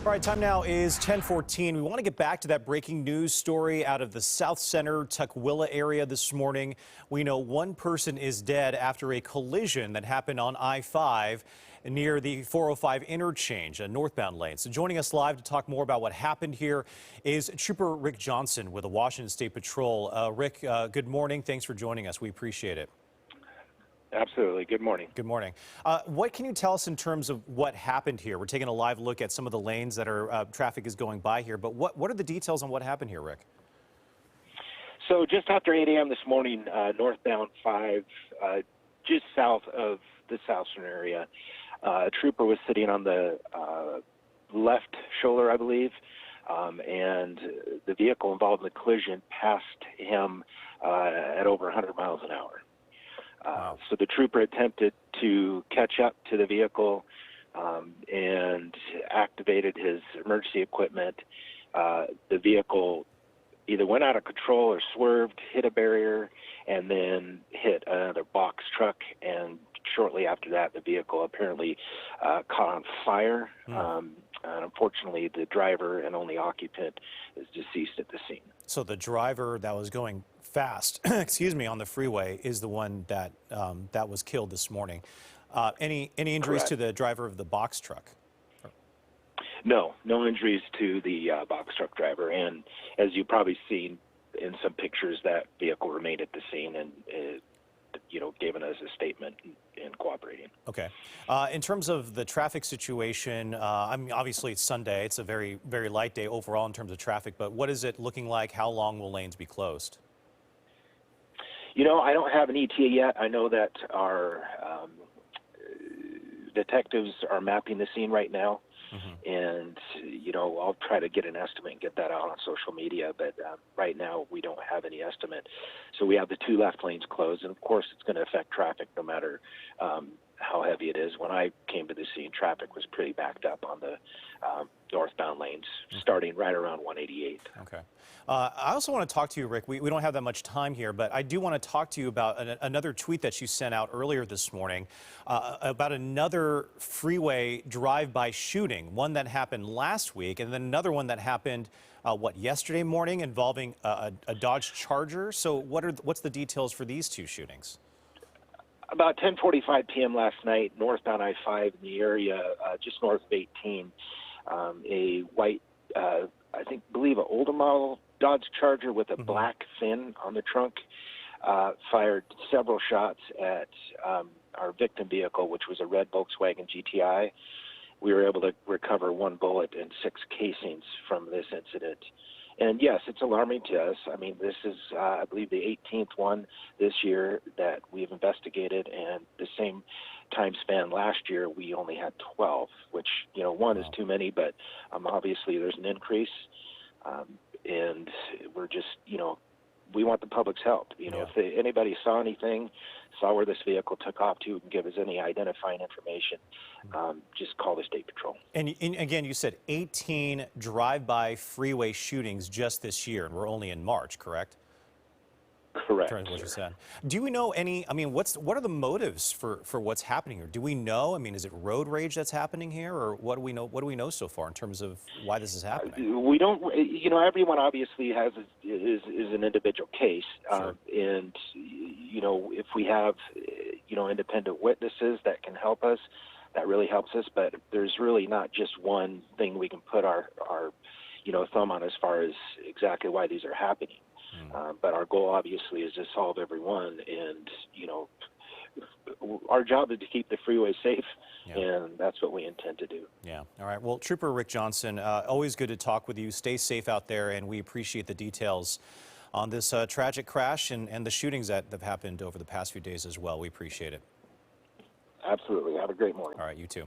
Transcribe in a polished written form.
All right, time now is 10:14. We want to get back to that breaking news story out of the South Center Tukwila area this morning. We know one person is dead after a collision that happened on I-5 near the 405 interchange, a northbound lane. So joining us live to talk more about what happened here is Trooper Rick Johnson with the Washington State Patrol. Rick, good morning. Thanks for joining us. We appreciate it. Absolutely. Good morning. Good morning. What can you tell us in terms of what happened here? We're taking a live look at some of the lanes that are traffic is going by here, but what are the details on what happened here, Rick? So just after 8 a.m. this morning, northbound 5, just south of the South Center area, a trooper was sitting on the left shoulder, I believe, and the vehicle involved in the collision passed him at over 100 miles an hour. Wow. So the trooper attempted to catch up to the vehicle and activated his emergency equipment. The vehicle either went out of control or swerved, hit a barrier, and then hit another box truck. And shortly after that, the vehicle apparently caught on fire. And unfortunately, the driver and only occupant is deceased at the scene. So the driver that was going fast, excuse me, on the freeway is the one that that was killed this morning. Any injuries Correct. to the driver of the box truck? No injuries to the box truck driver. And as you've probably seen in some pictures, that vehicle remained at the scene and, given us a statement and cooperating. Okay. In terms of the traffic situation, obviously it's Sunday. It's a very, very light day overall in terms of traffic, but what is it looking like? How long will lanes be closed? I don't have an ETA yet. I know that our detectives are mapping the scene right now. And, I'll try to get an estimate and get that out on social media. But right now, we don't have any estimate. So we have the two left lanes closed. And, of course, it's going to affect traffic no matter how heavy it is. When I came to the scene, traffic was pretty backed up on the northbound lanes, starting right around 188. Okay. I also want to talk to you, Rick. We don't have that much time here, but I do want to talk to you about another tweet that you sent out earlier this morning about another freeway drive-by shooting, one that happened last week, and then another one that happened, yesterday morning involving a Dodge Charger. So what's the details for these two shootings? About 10:45 p.m. last night, northbound I-5 in the area, just north of 18, a white, believe an older model Dodge Charger with a black fin on the trunk, fired several shots at our victim vehicle, which was a red Volkswagen GTI. We were able to recover one bullet and 6 casings from this incident. And yes, it's alarming to us. I mean, this is, I believe, the 18th one this year that we've investigated, and the same time span last year, we only had 12, which, one is too many, but obviously there's an increase. And we're just, we want the public's help. If anybody saw anything, saw where this vehicle took off to, and give us any identifying information, just call the State Patrol. And again, you said 18 drive-by freeway shootings just this year, and we're only in March, correct? Correct. What you said. Do we know what are the motives for what's happening here? Do we know? I mean, is it road rage that's happening here, or what do we know? What do we know so far in terms of why this is happening? We don't. Everyone obviously has is an individual case, Sure. And if we have independent witnesses that can help us, that really helps us. But there's really not just one thing we can put our thumb on as far as exactly why these are happening. But our goal, obviously, is to solve every one. And, our job is to keep the freeway safe, and that's what we intend to do. Yeah. All right. Well, Trooper Rick Johnson, always good to talk with you. Stay safe out there, and we appreciate the details on this tragic crash and the shootings that have happened over the past few days as well. We appreciate it. Absolutely. Have a great morning. All right. You too.